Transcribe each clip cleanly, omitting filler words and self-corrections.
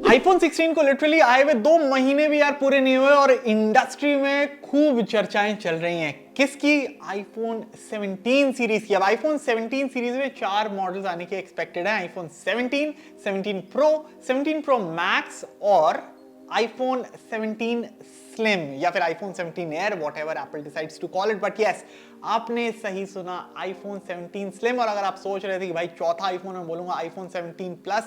iPhone 16 को literally आए हुए 2 महीने भी यार पूरे नहीं हुए और इंडस्ट्री में खूब चर्चाएं चल रही हैं। किसकी? iPhone 17 सीरीज की। अब iPhone 17 सीरीज में 4 मॉडल्स आने के एक्सपेक्टेड हैं। iPhone 17, 17 Pro, 17 Pro Max और iPhone 17 Slim या फिर iPhone 17 Air, whatever Apple decides to call it, but yes, आपने सही सुना, iPhone 17 Slim। और अगर आप सोच रहे थे कि भाई चौथा iPhone मैं बोलूंगा iPhone 17 Plus,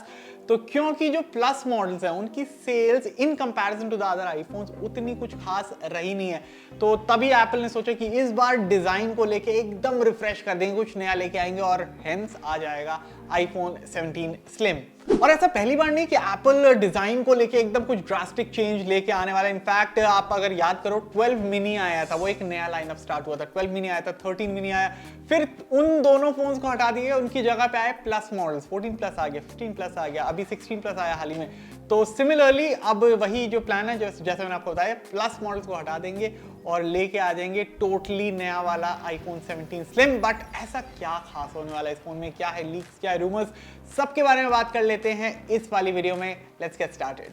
तो क्योंकि जो प्लस मॉडल्स हैं उनकी sales in comparison to the other iPhones उतनी कुछ खास रही नहीं है, तो तभी एप्पल ने सोचा कि इस बार डिजाइन को लेके एकदम रिफ्रेश कर देंगे, कुछ नया लेके आएंगे और हेंस आ जाएगा iPhone 17 Slim। और ऐसा पहली बार नहीं कि एप्पल डिजाइन को लेके एकदम कुछ ड्रास्टिक चेंज लेके आने वाला है। इनफैक्ट आप अगर याद करो 12 मिनी आया था, वो एक नया लाइनअप स्टार्ट हुआ था, 12 मिनी आया था, 13 मिनी आया, फिर उन दोनों फोन्स को हटा दिए, उनकी जगह पे आए प्लस मॉडल्स, 14 प्लस आ गया, 15 प्लस आ गया, अभी 16 प्लस आया हाल ही में। तो सिमिलरली अब वही जो प्लान है, जैसे मैंने आपको बताया, प्लस मॉडल्स को हटा देंगे और लेके आ जाएंगे टोटली नया वाला iPhone 17 Slim। बट ऐसा क्या खास होने वाला है इस फोन में, क्या है लीक्स, क्या है रूमर्स, सबके बारे में बात कर लेते हैं इस वाली वीडियो में। Let's get started.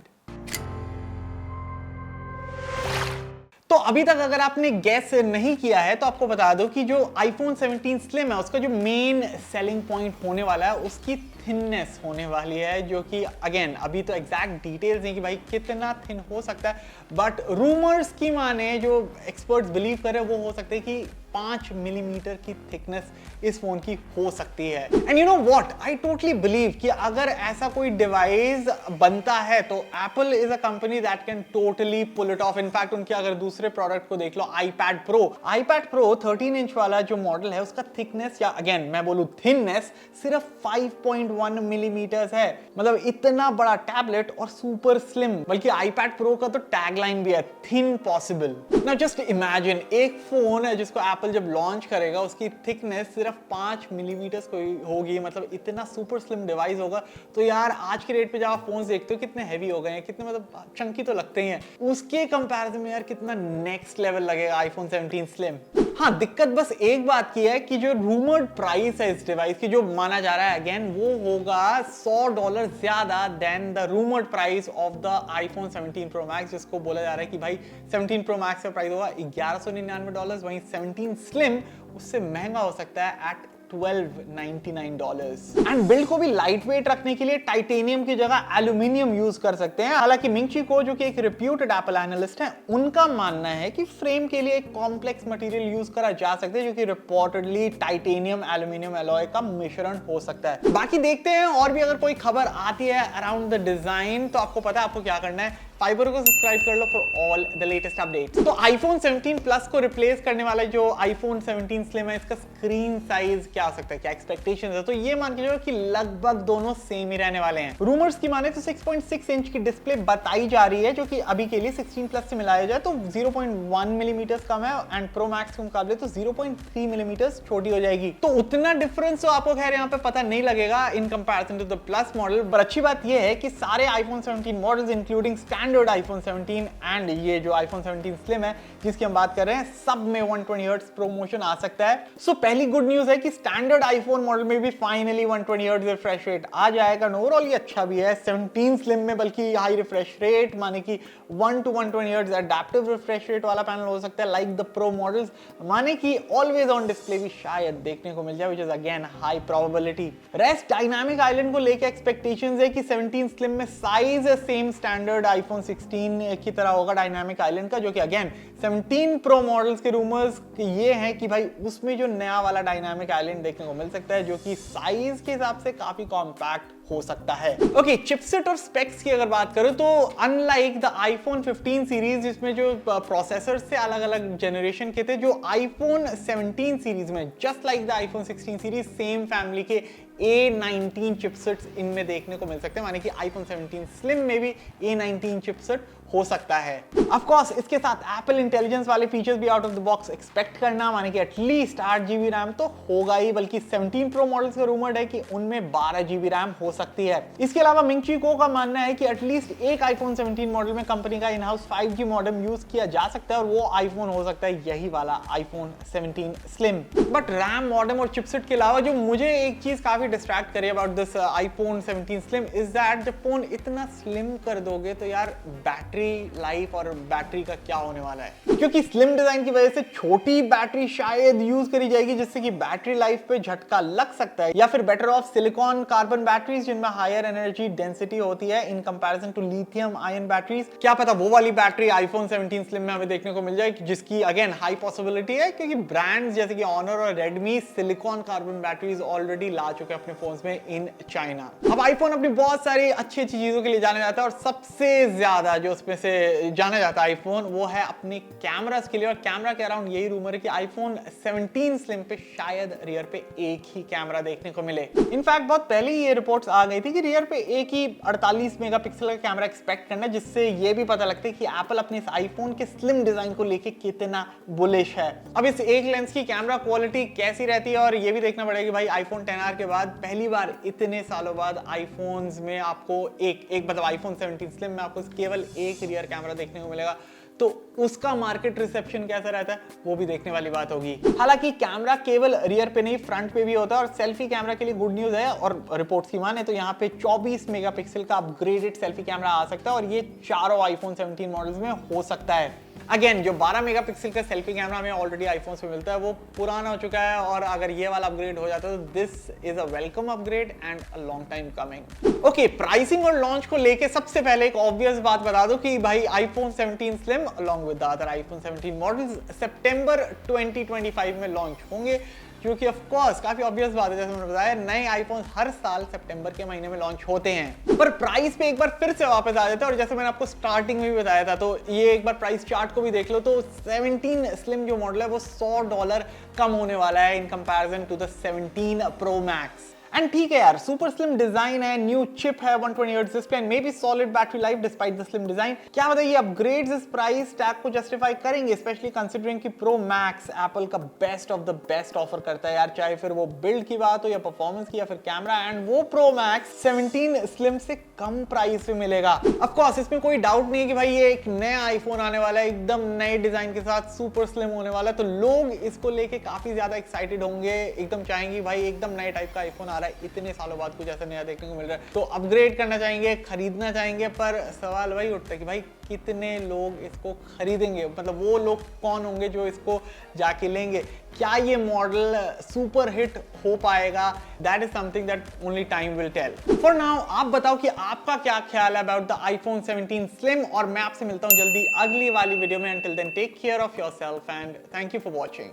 तो अभी तक अगर आपने गेस नहीं किया है तो आपको बता दो कि जो iPhone 17 Slim है उसका जो मेन सेलिंग पॉइंट होने वाला है उसकी थिननेस होने वाली है, जो कि अगेन अभी तो एग्जैक्ट डिटेल्स नहीं कि भाई कितना थिन हो सकता है, बट रूमर्स की माने जो एक्सपर्ट्स बिलीव कर रहे हैं वो हो सकता है कि 5 मिलीमीटर की थिकनेस इस फोन की हो सकती है। And you know what, I totally believe कि अगर ऐसा कोई डिवाइस बनता है तो Apple is a company that can totally pull it off. In fact उनके अगर दूसरे प्रोडक्ट को देख लो, iPad Pro 13 इंच वाला जो मॉडल है उसका थिकनेस, या अगेन मैं बोलूं थिननेस, सिर्फ 5.1 मिलीमीटर है। मतलब इतना बड़ा टैबलेट और सुपर स्लिम, बल्कि iPad Pro का तो टैगलाइन भी है, thin possible. Now just imagine एक फोन है जिसको एप्पल जब लॉन्च करेगा उसकी थिकनेस सिर्फ 5 मिलीमीटर होगी, मतलब इतना सुपर स्लिम डिवाइस होगा। तो यार आज के रेट पे जब आप फोन देखते हो कितने हैवी हो गए हैं, कितने मतलब चंकी तो लगते ही हैं, उसके कंपैरिजन में यार कितना नेक्स्ट लेवल लगेगा iPhone 17 Slim। हाँ, दिक्कत बस एक बात की है कि जो रूमर्ड प्राइस है इस डिवाइस की, जो माना जा रहा है अगेन, वो होगा $100 ज्यादा than the rumoured price of the iPhone 17 Pro Max, जिसको बोला जा रहा है कि भाई 17 Pro Max का प्राइस होगा $1199, वहीं 17 Slim उससे महंगा हो सकता है एट $1299। एंड बिल्ड को भी लाइट वेट रखने के लिए टाइटेनियम की जगह एल्यूमिनियम यूज कर सकते हैं। हालांकि मिंग-ची को, जो कि एक रिप्यूटेड एप्पल एनालिस्ट है, उनका मानना है कि फ्रेम के लिए एक कॉम्प्लेक्स मटेरियल यूज करा जा सकता है, जो कि रिपोर्टेडली टाइटेनियम एल्यूमिनियम एलॉय का मिश्रण हो सकता है। बाकी देखते हैं, और भी अगर कोई खबर आती है अराउंड द डिजाइन तो आपको पता है आपको क्या करना है, फाइबर को सब्सक्राइब कर लो for all the latest updates. तो iPhone 17 Plus को रिप्लेस करने वाला जो iPhone 17 Slim है, इसका स्क्रीन साइज क्या हो सकता है, क्या एक्सपेक्टेशंस है? तो ये मान के चलो कि लगभग दोनों सेम ही रहने वाले हैं। रूमर्स की माने तो 6.6 इंच की डिस्प्ले बताई जा रही है, जो कि अभी के लिए 16 Plus से मिलाया जाए तो 0.1 मिलीमीटर कम है, एंड Pro Max के मुकाबले तो 0.3 मिलीमीटर छोटी हो जाएगी। तो उतना डिफरेंस तो आपको खैर यहाँ पे पता नहीं लगेगा in comparison to the plus model. पर अच्छी बात ये है कि सारे iPhone 17 models including standard iPhone 17 and ये जो iPhone 17 Slim है जिसकी हम बात कर रहे हैं, सब में 120 हर्ट्ज प्रोमोशन आ सकता है। सो पहली गुड न्यूज है कि स्टैंडर्ड iPhone मॉडल में भी फाइनली 120 हर्ट्ज रिफ्रेश रेट आ जाएगा। ओवरऑल ये अच्छा भी है। 17 Slim में बल्कि हाई रिफ्रेश रेट, माने कि 1 to 120 hertz adaptive refresh rate वाला पैनल हो सकता है, लाइक द प्रो मॉडल्स, माने कि ऑलवेज ऑन डिस्प्ले भी शायद देखने को मिल जाए, which is again high probability. Rest dynamic island को लेके एक्सपेक्टेशंस है कि 17 Slim में साइज सेम स्टैंडर्ड iPhone 16 की तरह होगा डायनामिक आइलैंड का, जो कि अगेन 17 प्रो मॉडल्स के रूमर्स ये हैं कि भाई उसमें जो नया वाला डायनामिक आइलैंड देखने को मिल सकता है, जो कि साइज के हिसाब से काफी कॉम्पैक्ट हो सकता है। ओके, चिपसेट और स्पेक्स की अगर बात करो तो अनलाइक द iPhone 15 सीरीज जिसमें जो प्रोसेसर से अलग अलग जनरेशन के थे, जो iPhone 17 सीरीज में just like the iPhone 16 series same family के A19 चिपसेट्स इनमें देखने को मिल सकते हैं, माने कि iPhone 17 Slim में भी A19 चिपसेट हो सकता है। ऑफ कोर्स इसके साथ एप्पल इंटेलिजेंस वाले फीचर्स भी out of the box expect करना, माने कि एटलीस्ट 8 GB रैम तो होगा ही, बल्कि 17 प्रो मॉडल्स का रूमर्ड है कि उनमें 12 GB रैम हो सकती है। इसके अलावा मिंग-ची को का मानना है कि एटलीस्ट एक iPhone 17 मॉडल में कंपनी का इन-हाउस 5G मॉडेम यूज किया जा सकता है, और वो आईफोन हो सकता है यही वाला iPhone 17 Slim। But RAM, modem और चिपसेट के अलावा जो मुझे एक चीज काफी काफी डिस्ट्रैक्ट करे about this iPhone 17 slim is that जब फोन इतना स्लिम कर दोगे तो यार बैटरी लाइफ और बैटरी का क्या होने वाला है, क्योंकि स्लिम डिजाइन की वजह से छोटी बैटरी शायद यूज करी जाएगी जिससे कि बैटरी लाइफ पे झटका लग सकता है, या फिर better off silicon carbon batteries जिनमें हायर एनर्जी डेंसिटी होती है in comparison to lithium ion batteries. क्या पता वो वाली बैटरी आईफोन 17 स्लिम में हमें देखने को मिल जाए, जिसकी अगेन हाई पॉसिबिलिटी है क्योंकि ब्रांड्स जैसे कि ऑनर और Redmi silicon carbon batteries already ला चुके हैं अपने फोन्स में इन चाइना। अब आईफोन अपनी बहुत सारी अच्छी अच्छी चीजों के लिए जाना जाता है और सबसे ज्यादा जो उसमें से जाना जाता है आईफोन वो है अपने कैमरास के लिए, और कैमरा के अराउंड यही रूमर है कि आईफोन 17 स्लिम पे शायद रियर पे एक ही कैमरा देखने को मिले। इनफैक्ट बहुत पहले ये रिपोर्ट्स आ गई थी कि रियर पे एक ही 48 मेगापिक्सल का कैमरा एक्सपेक्ट करना, जिससे ये भी पता लगता है कि एप्पल अपने इस आईफोन के स्लिम डिजाइन को लेके कितना बुलिश है। अब इस एक लेंस की कैमरा क्वालिटी कैसी रहती है और ये भी देखना पड़ेगा कि भाई आईफोन 10R के बाद पहली बार इतने सालों बाद आईफोन्स में आपको एक मतलब आईफोन 17 स्लिम में आपको केवल एक रियर कैमरा देखने को मिलेगा, तो उसका मार्केट रिसेप्शन कैसा रहता है वो भी देखने वाली बात होगी। हालांकि कैमरा केवल रियर पे नहीं फ्रंट पे भी होता है, और सेल्फी कैमरा के लिए गुड न्यूज है, और रिपोर्ट्स की माने तो यहाँ पे 24 मेगापिक्सल का अपग्रेडेड सेल्फी कैमरा आ सकता है और ये चारों आईफोन 17 मॉडल्स में हो सकता है। अगेन जो 12 मेगापिक्सल का सेल्फी कैमरा हमें ऑलरेडी आईफोन में मिलता है वो पुराना हो चुका है, और अगर ये वाला अपग्रेड हो जाता है तो this is a welcome upgrade and a long time coming. Okay, pricing और लॉन्च को लेके सबसे पहले एक ऑब्वियस बात बता दो कि भाई iPhone 17 slim along with the other iPhone 17 models सितंबर 2025 में लॉन्च होंगे, क्योंकि ऑफ कोर्स काफी ऑब्वियस बात है, जैसे मैंने बताया नए आईफोन हर साल सितंबर के महीने में लॉन्च होते हैं। पर प्राइस पे एक बार फिर से वापस आ जाता है, और जैसे मैंने आपको स्टार्टिंग में भी बताया था तो ये एक बार प्राइस चार्ट को भी देख लो तो 17 स्लिम जो मॉडल है वो $100 कम होने वाला है in comparison to the 17 Pro Max. And ठीक है यार, सुपर स्लिम डिजाइन है, न्यू चिप है, 120 hertz display and may be solid battery life despite the slim design. क्या बताइए ये अपग्रेड्स इस प्राइस टैग को जस्टिफाई करेंगे, स्पेशली कंसीडरिंग कि प्रो मैक्स एप्पल का best of the best offer करता है यार, चाहे फिर वो बिल्ड की बात हो या परफॉर्मेंस की या फिर कैमरा, एंड वो प्रो मैक्स 17 स्लिम से कम प्राइस में मिलेगा। ऑफ कोर्स इसमें कोई डाउट नहीं है कि भाई ये एक नया आईफोन आने वाला है, एकदम नए डिजाइन के साथ सुपर स्लिम होने वाला है, तो लोग इसको लेके काफी ज्यादा एक्साइटेड होंगे, एकदम चाहेंगे भाई एकदम नए टाइप का आईफोन आ रहा है, इतने सालों बाद कुछ ऐसा नया देखने को मिल रहा है, तो अपग्रेड करना चाहेंगे, खरीदना चाहेंगे। पर सवाल वही उठता है कि भाई कितने लोग इसको खरीदेंगे, मतलब वो लोग कौन होंगे जो इसको जाके लेंगे, क्या ये मॉडल सुपर हिट हो पाएगा, that is something that only time will tell. For now आप बताओ कि आपका क्या ख्याल है अबाउट द आईफोन 17 स्लिम, और मैं आपसे मिलता हूं जल्दी अगली वाली वीडियो में। Until then take care of yourself and thank you for watching.